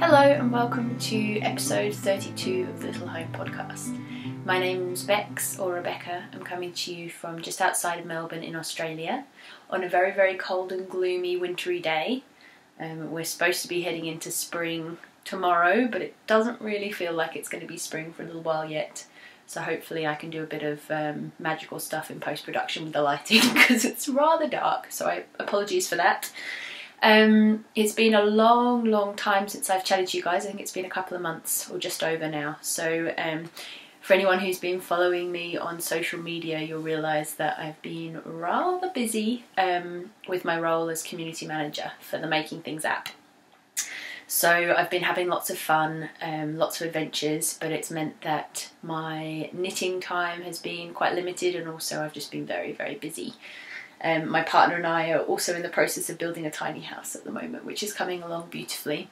Hello and welcome to episode 32 of the Little Home Podcast. My name's Bex, or Rebecca. I'm coming to you from just outside of Melbourne in Australia on a very, very cold and gloomy wintry day. We're supposed to be heading into spring tomorrow, but it doesn't really feel like it's going to be spring for a little while yet. So hopefully I can do a bit of magical stuff in post-production with the lighting because it's rather dark, so apologies for that. It's been a long time since I've chatted to you guys. I think it's been a couple of months or just over now. So for anyone who's been following me on social media, you'll realise that I've been rather busy with my role as community manager for the Making Things app. So I've been having lots of fun, lots of adventures, but it's meant that my knitting time has been quite limited, and also I've just been very, very busy. My partner and I are also in the process of building a tiny house at the moment, which is coming along beautifully.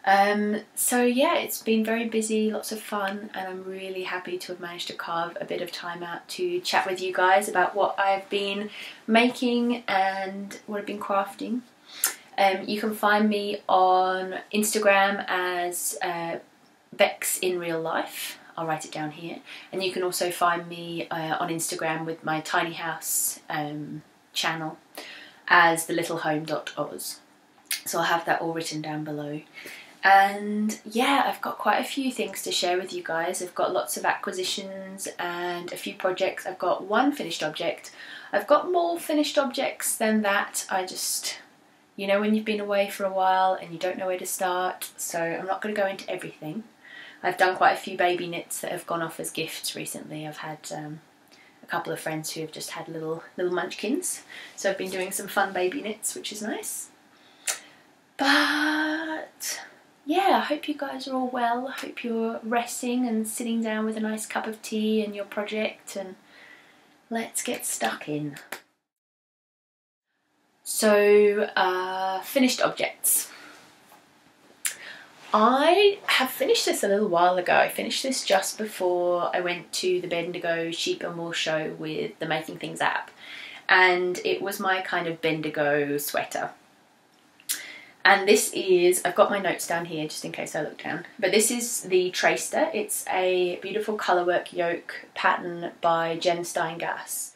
So yeah, it's been very busy, lots of fun, and I'm really happy to have managed to carve a bit of time out to chat with you guys about what I've been making and what I've been crafting. You can find me on Instagram as Bex in Real Life. I'll write it down here. And you can also find me on Instagram with my tiny house channel as thelittlehome.oz. So I'll have that all written down below. And yeah, I've got quite a few things to share with you guys. I've got lots of acquisitions and a few projects. I've got one finished object. I've got more finished objects than that. You know when you've been away for a while and you don't know where to start. So I'm not going to go into everything. I've done quite a few baby knits that have gone off as gifts recently. I've had a couple of friends who have just had little munchkins. So I've been doing some fun baby knits, which is nice. But yeah, I hope you guys are all well. I hope you're resting and sitting down with a nice cup of tea and your project, and let's get stuck in. So, finished objects. I have finished this a little while ago. I finished this just before I went to the Bendigo Sheep and Wool show with the Making Things app, and it was my kind of Bendigo sweater. And this is, I've got my notes down here just in case I look down, but this is the Tracer. It's a beautiful colourwork yoke pattern by Jen Steingass.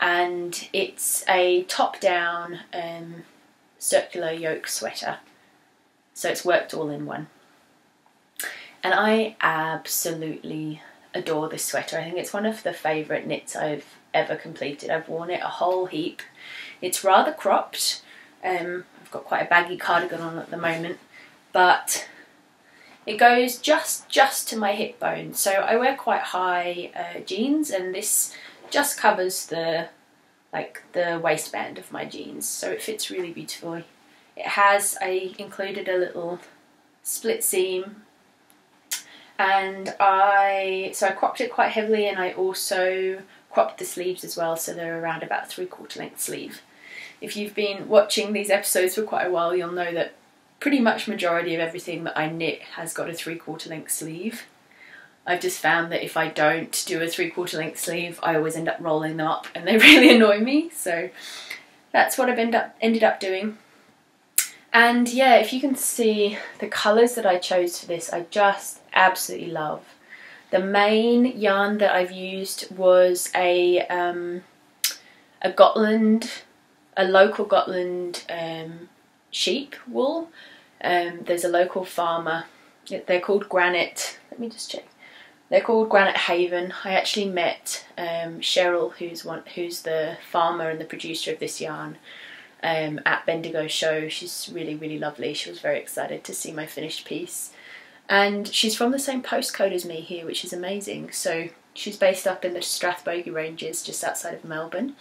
And it's a top-down circular yoke sweater, so it's worked all in one. And I absolutely adore this sweater. I think it's one of the favourite knits I've ever completed. I've worn it a whole heap. It's rather cropped. I've got quite a baggy cardigan on at the moment, but it goes just to my hip bone. So I wear quite high jeans, and this just covers the waistband of my jeans, so it fits really beautifully. I included a little split seam, and I cropped it quite heavily, and I also cropped the sleeves as well, so they're around about 3/4 length sleeve. If you've been watching these episodes for quite a while, you'll know that pretty much majority of everything that I knit has got a 3/4 length sleeve. I've just found that if I don't do a 3/4 length sleeve, I always end up rolling them up and they really annoy me. So that's what I've ended up doing. And yeah, if you can see the colours that I chose for this, I just absolutely love. The main yarn that I've used was a local Gotland sheep wool. There's a local farmer. They're called Granite. Let me just check. They're called Granite Haven. I actually met Shawl, who's the farmer and the producer of this yarn, at Bendigo show. She's really, really lovely. She was very excited to see my finished piece. And she's from the same postcode as me here, which is amazing. So she's based up in the Strathbogie Ranges, just outside of Melbourne.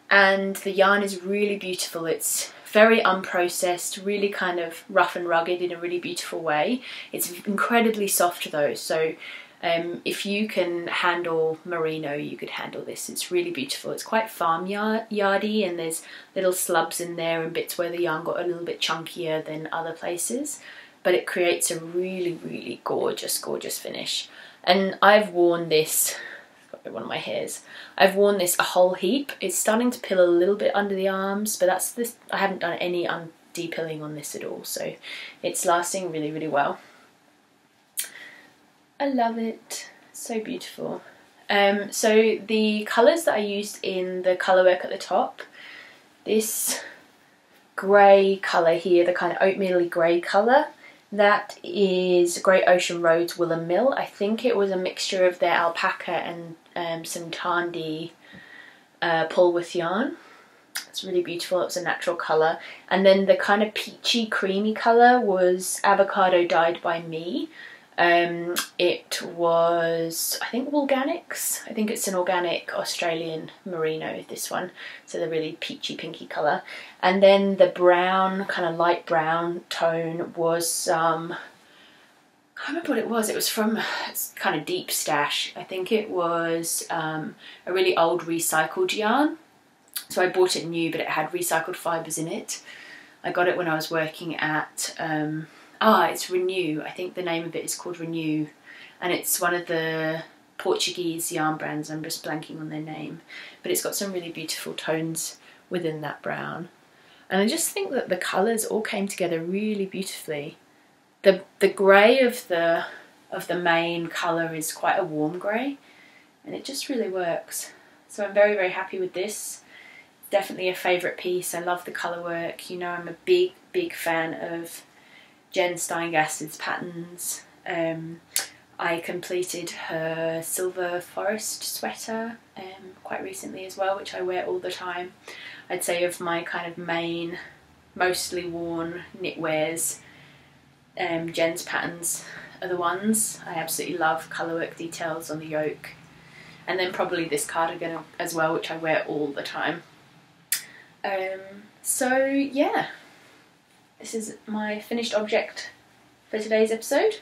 And the yarn is really beautiful. It's very unprocessed, really kind of rough and rugged in a really beautiful way. It's incredibly soft though, so if you can handle merino, you could handle this. It's really beautiful. It's quite farmyardy, and there's little slubs in there and bits where the yarn got a little bit chunkier than other places, but it creates a really, really gorgeous finish. And I've worn this, got one of my hairs, I've worn this a whole heap. It's starting to pill a little bit under the arms, but that's this, I haven't done any de-pilling on this at all, so it's lasting really, really well. I love it, so beautiful. So the colours that I used in the colour work at the top, this grey colour here, the kind of oatmeal-y grey colour, that is Great Ocean Road's Willow Mill. I think it was a mixture of their alpaca and some Tandy Polworth yarn. It's really beautiful, it was a natural colour. And then the kind of peachy creamy colour was Avocado Dyed by Me. It was, I think, Woolganics. I think it's an organic Australian merino, this one. So the really peachy pinky colour. And then the brown, kind of light brown tone was, I can't remember what it was. It was from kind of Deep Stash. I think it was a really old recycled yarn. So I bought it new, but it had recycled fibres in it. I got it when I was working at... it's Renew. I think the name of it is called Renew, and it's one of the Portuguese yarn brands. I'm just blanking on their name, but it's got some really beautiful tones within that brown. And I just think that the colours all came together really beautifully. The grey of the main colour is quite a warm grey, and it just really works. So I'm very, very happy with this. Definitely a favourite piece. I love the colour work. You know, I'm a big, big fan of Jen Steingass's patterns. I completed her Silver Forest sweater quite recently as well, which I wear all the time. I'd say of my kind of main, mostly worn knitwears, Jen's patterns are the ones. I absolutely love colourwork details on the yoke. And then probably this cardigan as well, which I wear all the time. So yeah. This is my finished object for today's episode.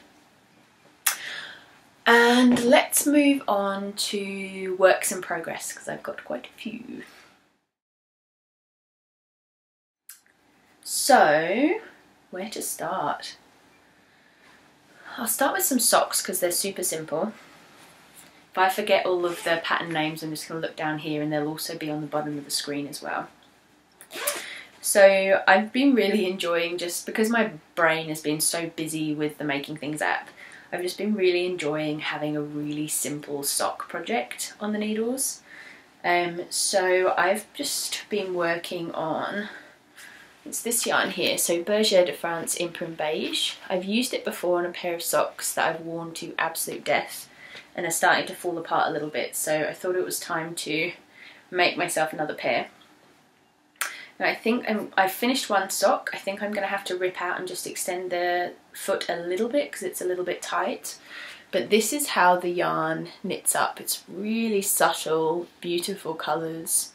And let's move on to works in progress, because I've got quite a few. So, where to start? I'll start with some socks because they're super simple. If I forget all of the pattern names, I'm just going to look down here and they'll also be on the bottom of the screen as well. So I've been really enjoying, just because my brain has been so busy with the Making Things app, I've just been really enjoying having a really simple sock project on the needles. So I've just been working on, it's this yarn here, so Bergère de France Imprint Beige. I've used it before on a pair of socks that I've worn to absolute death and are starting to fall apart a little bit, so I thought it was time to make myself another pair. And I think I've finished one sock. I think I'm going to have to rip out and just extend the foot a little bit because it's a little bit tight. But this is how the yarn knits up. It's really subtle, beautiful colours.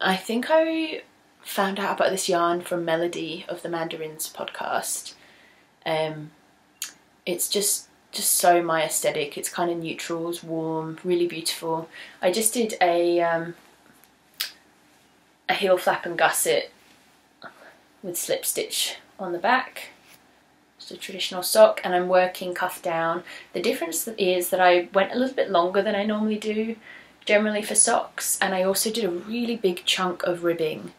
I think I found out about this yarn from Melody of the Mandarins podcast. It's just so my aesthetic. It's kind of neutrals, warm, really beautiful. I just did a heel flap and gusset with slip stitch on the back. Just a traditional sock, and I'm working cuff down. The difference is that I went a little bit longer than I normally do generally for socks, and I also did a really big chunk of ribbing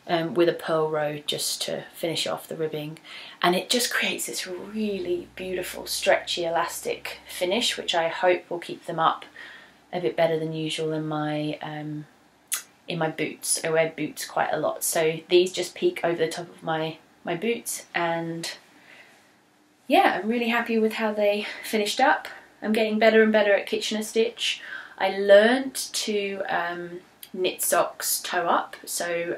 with a pearl row just to finish off the ribbing, and it just creates this really beautiful stretchy elastic finish, which I hope will keep them up a bit better than usual in my boots. I wear boots quite a lot, so these just peek over the top of my boots, and yeah, I'm really happy with how they finished up. I'm getting better and better at Kitchener stitch. I learnt to knit socks toe up, so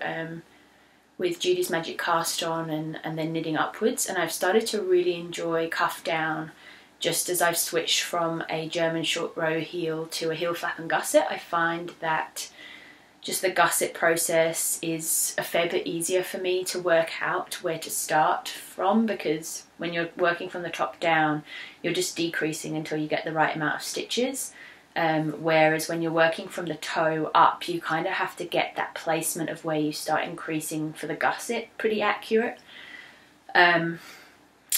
with Judy's Magic Cast On and then knitting upwards, and I've started to really enjoy cuff down just as I've switched from a German short row heel to a heel flap and gusset. I find that just the gusset process is a fair bit easier for me to work out where to start from, because when you're working from the top down, you're just decreasing until you get the right amount of stitches. Whereas when you're working from the toe up, you kind of have to get that placement of where you start increasing for the gusset pretty accurate.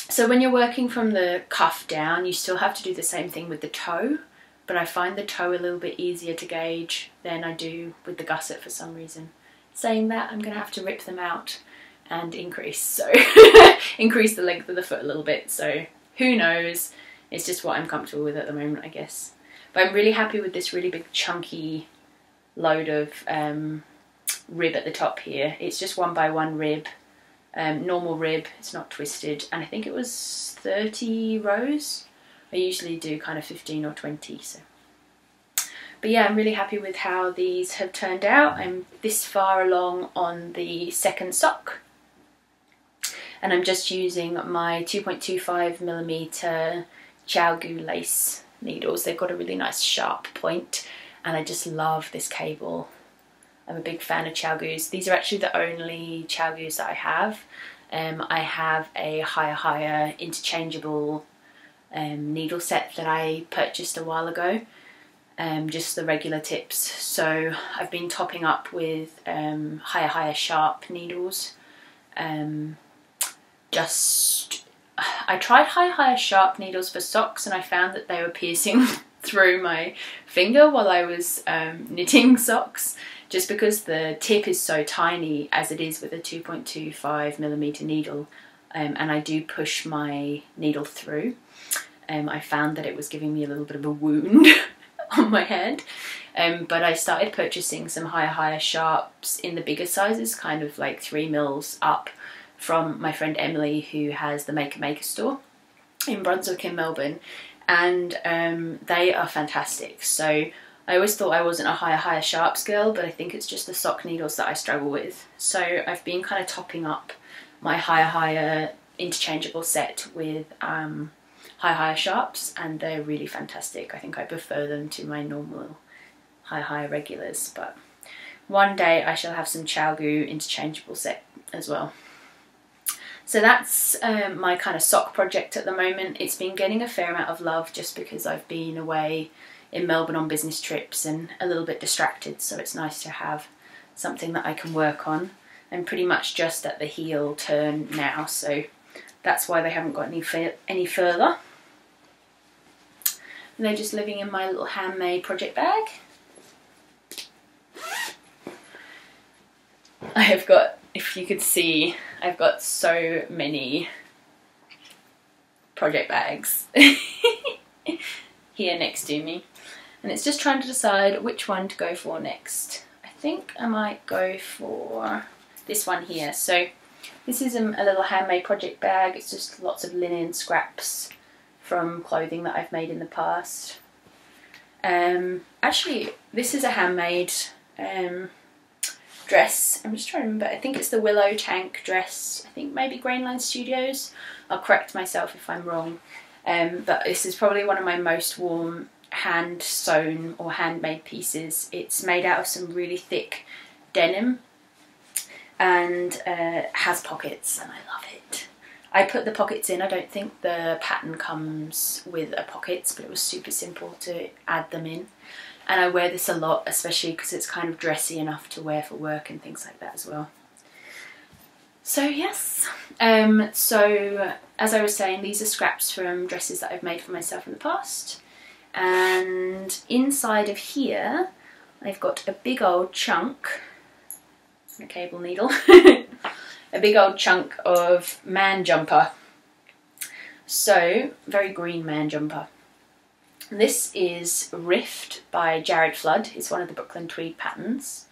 So when you're working from the cuff down, you still have to do the same thing with the toe, but I find the toe a little bit easier to gauge than I do with the gusset for some reason. Saying that, I'm going to have to rip them out and increase increase the length of the foot a little bit, so who knows. It's just what I'm comfortable with at the moment, I guess. But I'm really happy with this really big chunky load of rib at the top here. It's just 1x1 rib, normal rib, it's not twisted, and I think it was 30 rows. I usually do kind of 15 or 20, so. But yeah, I'm really happy with how these have turned out. I'm this far along on the second sock, and I'm just using my 2.25mm Shawl lace needles. They've got a really nice sharp point, and I just love this cable. I'm a big fan of Shawl. These are actually the only Shawl that I have. I have a higher interchangeable needle set that I purchased a while ago, just the regular tips. So I've been topping up with higher sharp needles. I tried higher sharp needles for socks, and I found that they were piercing through my finger while I was knitting socks, just because the tip is so tiny as it is with a 2.25mm needle, and I do push my needle through. I found that it was giving me a little bit of a wound on my hand, but I started purchasing some higher sharps in the bigger sizes, kind of like 3mm up, from my friend Emily, who has the Maker store in Brunswick in Melbourne, and they are fantastic. So I always thought I wasn't a higher sharps girl, but I think it's just the sock needles that I struggle with. So I've been kind of topping up my higher interchangeable set with higher sharps, and they're really fantastic. I think I prefer them to my normal higher regulars, but one day I shall have some Shawl interchangeable set as well. So that's my kind of sock project at the moment. It's been getting a fair amount of love just because I've been away in Melbourne on business trips and a little bit distracted, so it's nice to have something that I can work on. I'm pretty much just at the heel turn now, so that's why they haven't got any further. And they're just living in my little handmade project bag. I have got, if you could see, I've got so many project bags here next to me, and it's just trying to decide which one to go for next. I think I might go for this one here. So this is a little handmade project bag. It's just lots of linen scraps from clothing that I've made in the past. Actually, this is a handmade dress. I'm just trying to remember. I think it's the Willow Tank dress. I think maybe Grainline Studios. I'll correct myself if I'm wrong. But this is probably one of my most worn hand sewn or handmade pieces. It's made out of some really thick denim and has pockets, and I love it. I put the pockets in. I don't think the pattern comes with pockets, but it was super simple to add them in. And I wear this a lot, especially because it's kind of dressy enough to wear for work and things like that as well. So yes, so as I was saying, these are scraps from dresses that I've made for myself in the past. And inside of here, I've got a big old chunk, a cable needle, a big old chunk of man jumper. So, very green man jumper. This is Rift by Jared Flood. It's one of the Brooklyn Tweed patterns.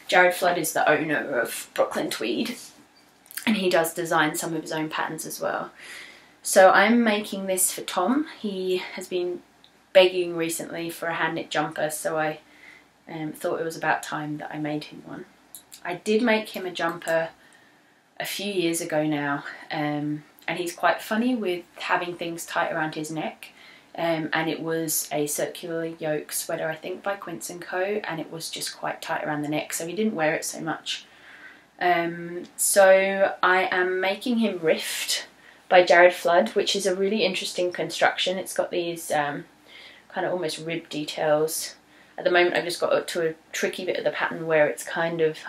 Jared Flood is the owner of Brooklyn Tweed, and he does design some of his own patterns as well. So I'm making this for Tom. He has been begging recently for a hand knit jumper, so I thought it was about time that I made him one. I did make him a jumper a few years ago now, and he's quite funny with having things tight around his neck. And it was a circular yoke sweater, I think, by Quince & Co, and it was just quite tight around the neck, so he didn't wear it so much. So I am making him Rift by Jared Flood, which is a really interesting construction. It's got these kind kind of almost rib details. At the moment I've just got to a tricky bit of the pattern where it's kind of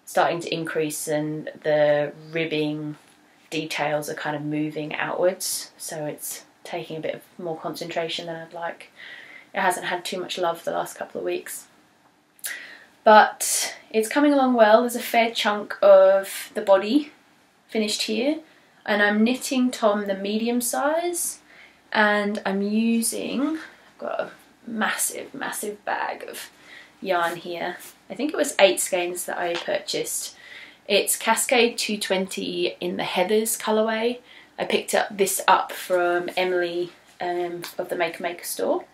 starting to increase and the ribbing details are kind of moving outwards, so it's taking a bit of more concentration than I'd like. It hasn't had too much love the last couple of weeks, but it's coming along well. There's a fair chunk of the body finished here, and I'm knitting Tom the medium size, and I'm using, I've got a massive bag of yarn here. I think it was 8 skeins that I purchased. It's Cascade 220 in the Heathers colourway. I picked this up from Emily of the Maker store,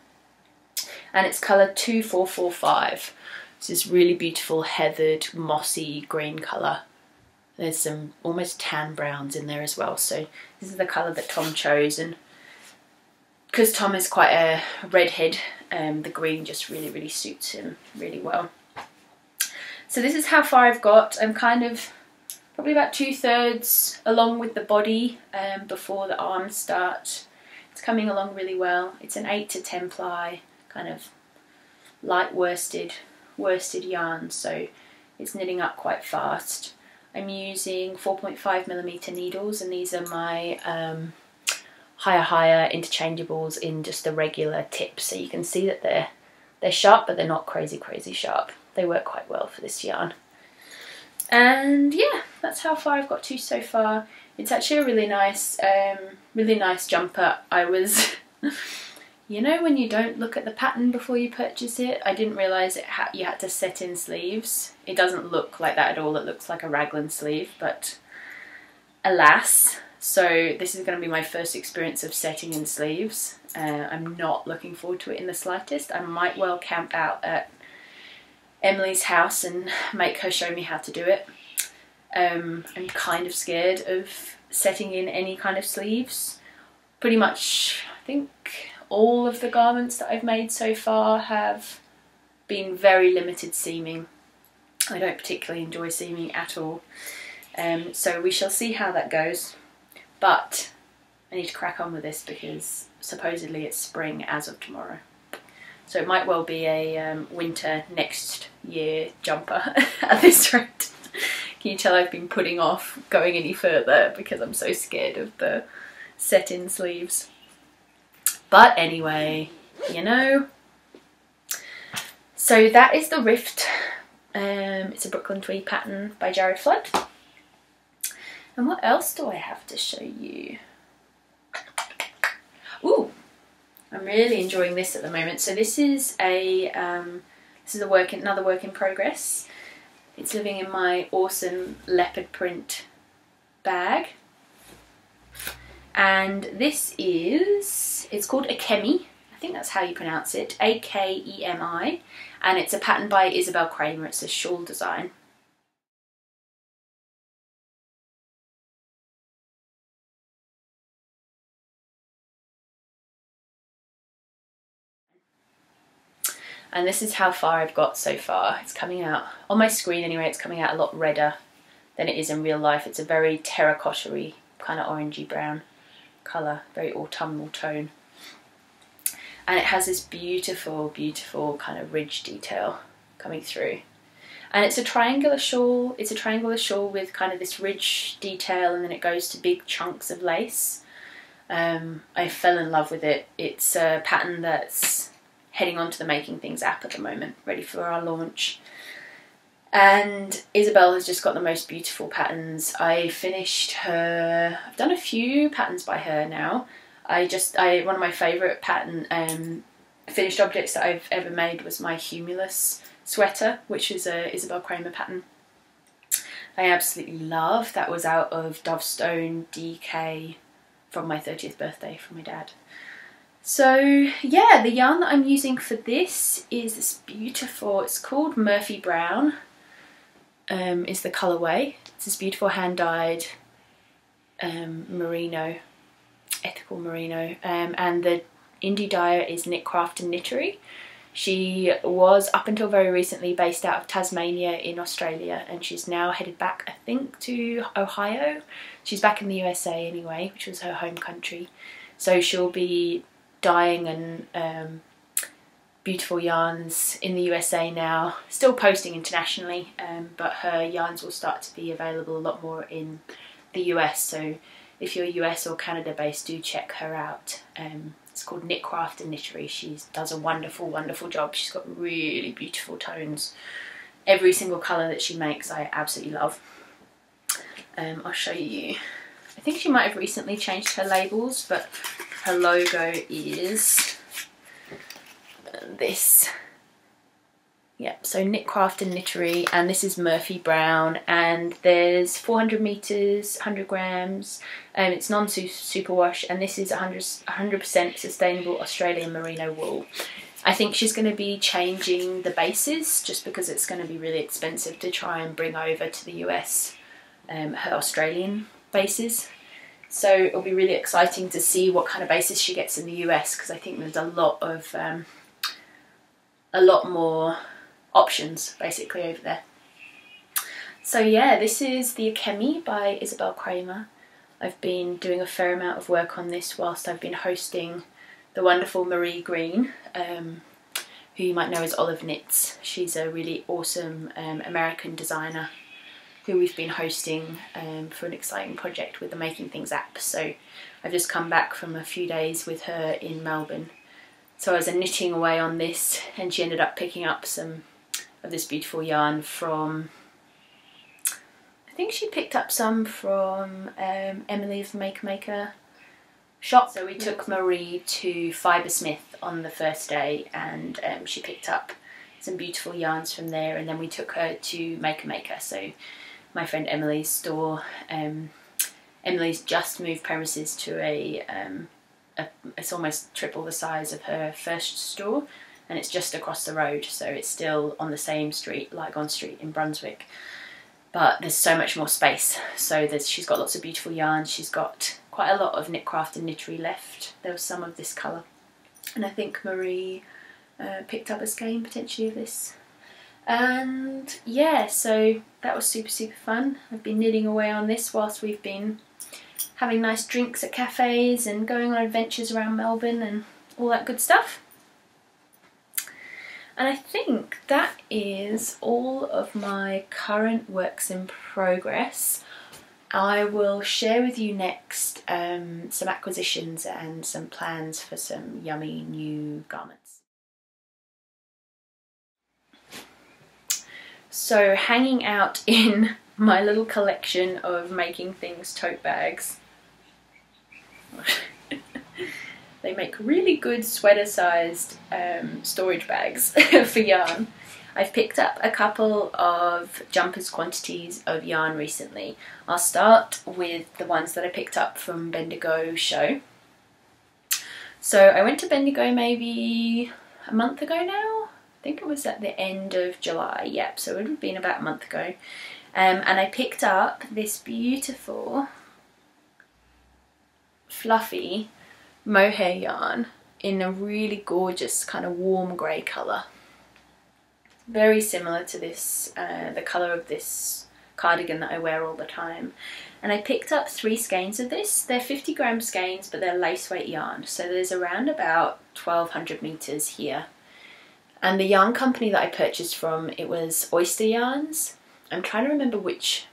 and it's colour 2445. It's this really beautiful heathered mossy green colour. There's some almost tan browns in there as well, so this is the colour that Tom chose, and because Tom is quite a redhead, the green just really suits him really well. So this is how far I've got. I'm kind of probably about 2/3 along with the body before the arms start. It's coming along really well. It's an 8 to 10 ply kind of light worsted yarn, so it's knitting up quite fast. I'm using 4.5mm needles, and these are my higher interchangeables in just the regular tips, so you can see that they're sharp, but they're not crazy sharp. They work quite well for this yarn. And yeah, that's how far I've got to so far. It's actually a really nice jumper. I was you know, when you don't look at the pattern before you purchase it, I didn't realise you had to set in sleeves. It doesn't look like that at all. It looks like a raglan sleeve, but alas. So this is going to be my first experience of setting in sleeves. I'm not looking forward to it in the slightest. I might well camp out at Emily's house and make her show me how to do it. I'm kind of scared of setting in any kind of sleeves. Pretty much, I think all of the garments that I've made so far have been very limited seaming. I don't particularly enjoy seaming at all. So we shall see how that goes. But I need to crack on with this because supposedly it's spring as of tomorrow. So it might well be a winter next year jumper at this rate. Can you tell I've been putting off going any further because I'm so scared of the set-in sleeves. But anyway, you know. So that is the Rift. It's a Brooklyn Tweed pattern by Jared Flood. And what else do I have to show you? Ooh, I'm really enjoying this at the moment. So this is another work in progress. It's living in my awesome leopard print bag. And it's called Akemi. I think that's how you pronounce it. Akemi. And it's a pattern by Isabel Kramer. It's a shawl design. And this is how far I've got so far. It's coming out, on my screen anyway, it's coming out a lot redder than it is in real life. It's a very terracotta-y, kind of orangey brown colour, very autumnal tone. And it has this beautiful kind of ridge detail coming through. And it's a triangular shawl. It's a triangular shawl with kind of this ridge detail, and then it goes to big chunks of lace. I fell in love with it. It's a pattern that's heading onto the Making Things app at the moment, ready for our launch. And Isabel has just got the most beautiful patterns. I've done a few patterns by her now. One of my favourite finished objects that I've ever made was my Humulus sweater, which is a Isabel Kramer pattern. I absolutely love. That was out of Dovestone DK from my 30th birthday from my dad. So yeah, the yarn that I'm using for this is this beautiful, it's called Murphy Brown, is the colourway. It's this beautiful hand-dyed merino, ethical merino, and the indie dyer is Knitcraft and Knittery. She was, up until very recently, based out of Tasmania in Australia, and she's now headed back, I think, to Ohio. She's back in the USA anyway, which was her home country. So she'll be dyeing and beautiful yarns in the USA now, still posting internationally, but her yarns will start to be available a lot more in the US, so if you're US or Canada based, do check her out. It's called Knit Craft and Knittery. She does a wonderful, wonderful job. She's got really beautiful tones. Every single colour that she makes I absolutely love. I'll show you. I think she might have recently changed her labels, but her logo is this. Yep, so Knit Craft and Knittery, and this is Murphy Brown, and there's 400 meters, 100 grams. It's non-superwash, and this is 100% sustainable Australian merino wool. I think she's going to be changing the bases just because it's going to be really expensive to try and bring over to the US her Australian bases. So it'll be really exciting to see what kind of bases she gets in the US, because I think there's a lot more options basically over there. So yeah, this is the Akemi by Isabel Kramer. I've been doing a fair amount of work on this whilst I've been hosting the wonderful Marie Green, who you might know as Olive Knits. She's a really awesome American designer who we've been hosting for an exciting project with the Making Things app. So I've just come back from a few days with her in Melbourne. So I was knitting away on this, and she ended up picking up some of this beautiful yarn from, I think she picked up some from Emily of the Maker shop. So we took Marie to Fibersmith on the first day, and she picked up some beautiful yarns from there, and then we took her to Maker, so my friend Emily's store. Emily's just moved premises to it's almost triple the size of her first store, and it's just across the road, so it's still on the same street, Lygon Street in Brunswick, but there's so much more space. So she's got lots of beautiful yarns. She's got quite a lot of Knit Craft and Knittery left. There was some of this colour, and I think Marie picked up a skein potentially of this. And yeah, so that was super fun. I've been knitting away on this whilst we've been having nice drinks at cafes and going on adventures around Melbourne and all that good stuff. And I think that is all of my current works in progress. I will share with you next some acquisitions and some plans for some yummy new garments. So hanging out in my little collection of Making Things tote bags. They make really good sweater-sized storage bags for yarn. I've picked up a couple of jumpers quantities of yarn recently. I'll start with the ones that I picked up from Bendigo show. So I went to Bendigo maybe a month ago now. I think it was at the end of July, yep, so it would have been about a month ago. And I picked up this beautiful, fluffy mohair yarn in a really gorgeous kind of warm grey colour. Very similar to this, the colour of this cardigan that I wear all the time. And I picked up 3 skeins of this. They're 50-gram skeins, but they're lace weight yarn. So there's around about 1200 metres here. And the yarn company that I purchased from, it was Oyster Yarns. I'm trying to remember which.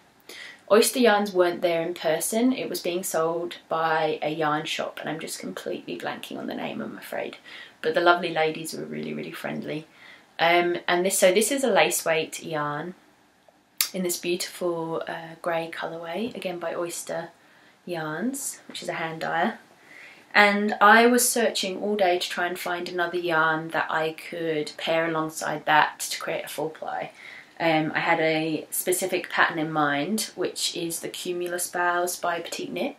Oyster Yarns weren't there in person. It was being sold by a yarn shop, and I'm just completely blanking on the name, I'm afraid. But the lovely ladies were really friendly. And this is a lace weight yarn in this beautiful grey colourway, again by Oyster Yarns, which is a hand dyer. And I was searching all day to try and find another yarn that I could pair alongside that to create a full ply. I had a specific pattern in mind, which is the Cumulus Boughs by Petite Knit.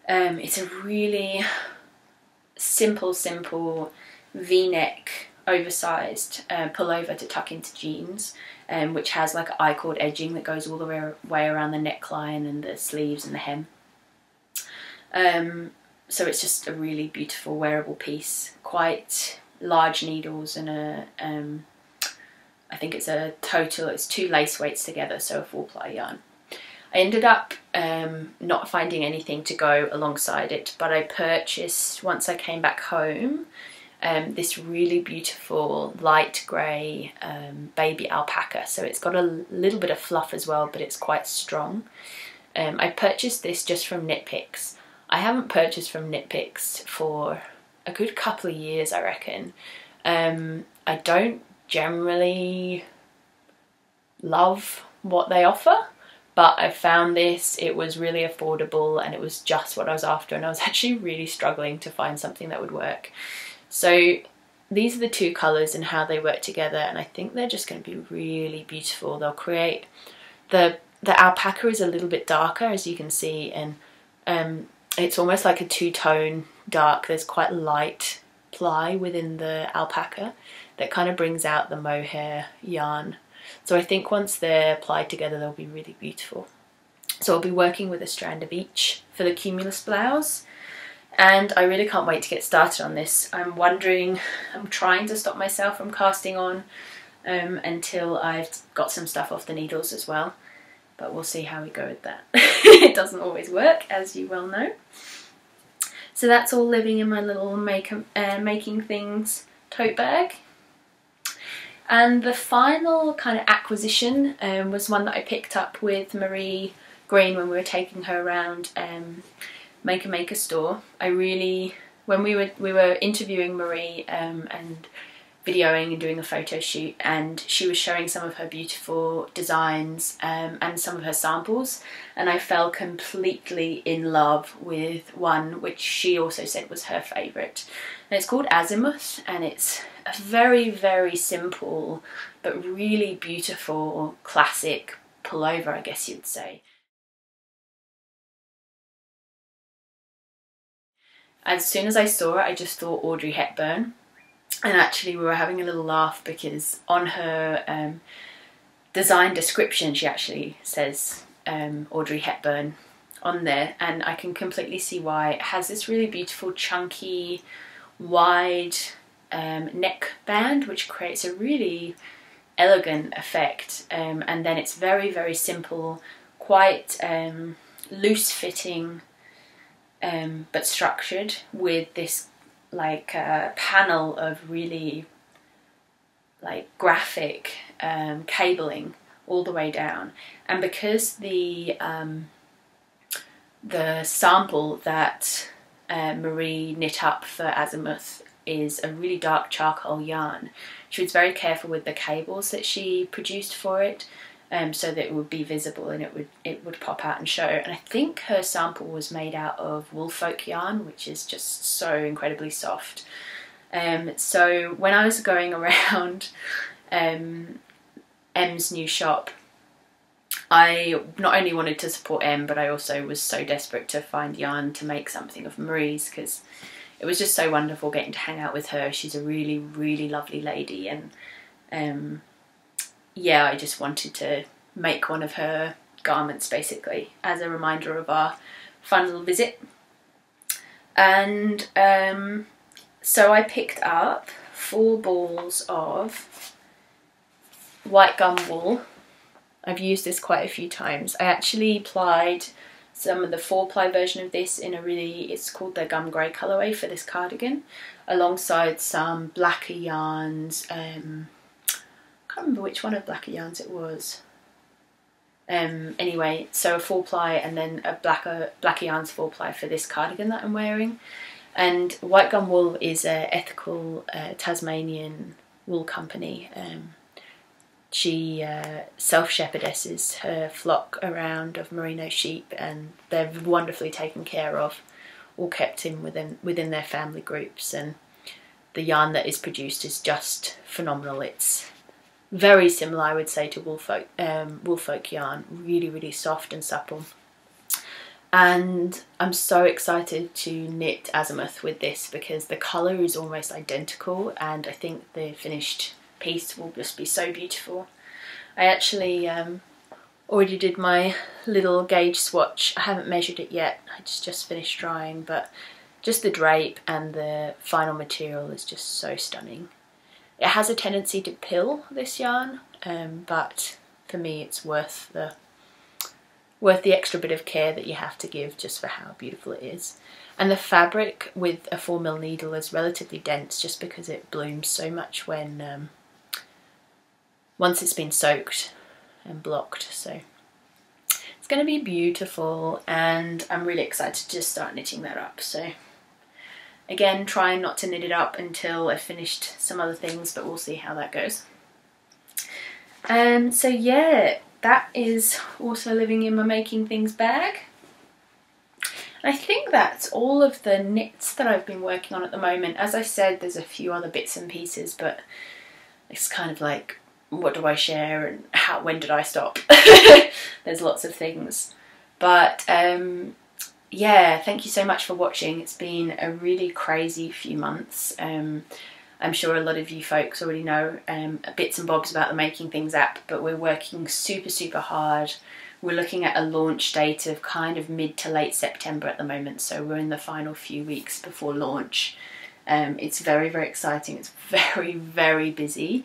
It's a really simple V-neck, oversized pullover to tuck into jeans, which has like I-cord edging that goes all the way around the neckline and the sleeves and the hem. So it's just a really beautiful wearable piece, quite large needles and I I think it's a total, it's 2 lace weights together, so a 4-ply yarn. I ended up not finding anything to go alongside it, but I purchased, once I came back home, this really beautiful light grey baby alpaca. So it's got a little bit of fluff as well, but it's quite strong. I purchased this just from Knit Picks. I haven't purchased from Knit Picks for a good couple of years, I reckon. I don't generally love what they offer, but I found this, it was really affordable and it was just what I was after, and I was actually really struggling to find something that would work. So these are the 2 colours and how they work together, and I think they're just going to be really beautiful. They'll create, the alpaca is a little bit darker, as you can see, and it's almost like a 2-tone dark. There's quite light ply within the alpaca that kind of brings out the mohair yarn. So I think once they're plied together, they'll be really beautiful. So I'll be working with a strand of each for the cumulus blouse, and I really can't wait to get started on this. I'm trying to stop myself from casting on until I've got some stuff off the needles as well, but we'll see how we go with that. It doesn't always work, as you well know. So that's all living in my little making things tote bag. And the final kind of acquisition was one that I picked up with Marie Green when we were taking her around Maker store. When we were interviewing Marie and videoing and doing a photo shoot, and she was showing some of her beautiful designs and some of her samples, and I fell completely in love with one which she also said was her favourite. And it's called Azimuth, and it's a very, very simple but really beautiful classic pullover, I guess you'd say. As soon as I saw it, I just thought Audrey Hepburn. And actually we were having a little laugh because on her design description she actually says Audrey Hepburn on there, and I can completely see why. It has this really beautiful chunky wide neck band which creates a really elegant effect, and then it's very, very simple, quite loose fitting but structured, with this like panel of really like graphic cabling all the way down. And because the sample that Marie knit up for Azimuth is a really dark charcoal yarn, she was very careful with the cables that she produced for it, so that it would be visible and it would pop out and show. And I think her sample was made out of woolfolk yarn, which is just so incredibly soft. So when I was going around M's new shop, I not only wanted to support M, but I also was so desperate to find yarn to make something of Marie's, because it was just so wonderful getting to hang out with her. She's a really, really lovely lady, and yeah, I just wanted to make one of her garments basically as a reminder of our fun little visit. And so I picked up 4 balls of white gum wool. I've used this quite a few times. I actually plied some of the 4-ply version of this in a really, it's called the gum grey colourway for this cardigan, alongside some blacker yarns. I can't remember which one of blacker yarns it was. Anyway, so a 4-ply and then a blacker yarns 4-ply for this cardigan that I'm wearing. And White Gum Wool is an ethical Tasmanian wool company. She self-shepherdesses her flock around of merino sheep, and they're wonderfully taken care of, all kept in within their family groups, and the yarn that is produced is just phenomenal. It's very similar, I would say, to woolfolk yarn, really, really soft and supple. And I'm so excited to knit Azimuth with this because the colour is almost identical, and I think the finished piece will just be so beautiful. I actually already did my little gauge swatch. I haven't measured it yet, it's just finished drying, but just the drape and the final material is just so stunning. It has a tendency to pill, this yarn, but for me it's worth the extra bit of care that you have to give just for how beautiful it is. And the fabric with a 4mm needle is relatively dense just because it blooms so much when once it's been soaked and blocked. So it's going to be beautiful, and I'm really excited to just start knitting that up. So again, trying not to knit it up until I've finished some other things, but we'll see how that goes. So yeah, that is also living in my making things bag. I think that's all of the knits that I've been working on at the moment. As I said, there's a few other bits and pieces, but it's kind of like, what do I share and when did I stop? There's lots of things. But yeah, thank you so much for watching. It's been a really crazy few months. I'm sure a lot of you folks already know bits and bobs about the Making Things app, but we're working super hard. We're looking at a launch date of kind of mid to late September at the moment, so we're in the final few weeks before launch. It's very exciting. It's very busy.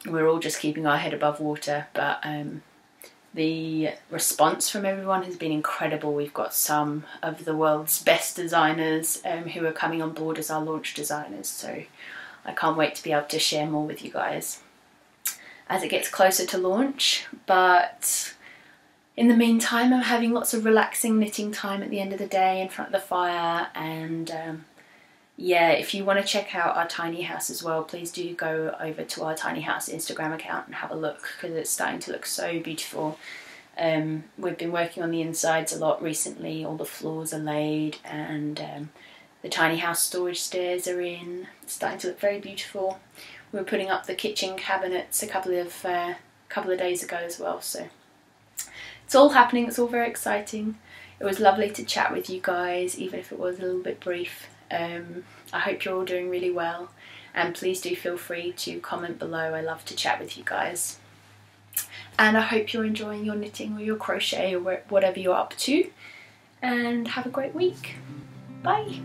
We're all just keeping our head above water, but the response from everyone has been incredible. We've got some of the world's best designers who are coming on board as our launch designers, so I can't wait to be able to share more with you guys as it gets closer to launch. But in the meantime, I'm having lots of relaxing knitting time at the end of the day in front of the fire. And yeah, if you want to check out our tiny house as well, please do go over to our tiny house Instagram account and have a look, because it's starting to look so beautiful. We've been working on the insides a lot recently. All the floors are laid, and the tiny house storage stairs are in. It's starting to look very beautiful. We were putting up the kitchen cabinets a couple of days ago as well, so it's all happening. It's all very exciting. It was lovely to chat with you guys, even if it was a little bit brief. I hope you're all doing really well, and please do feel free to comment below. I love to chat with you guys, and I hope you're enjoying your knitting or your crochet or whatever you're up to, and have a great week. Bye.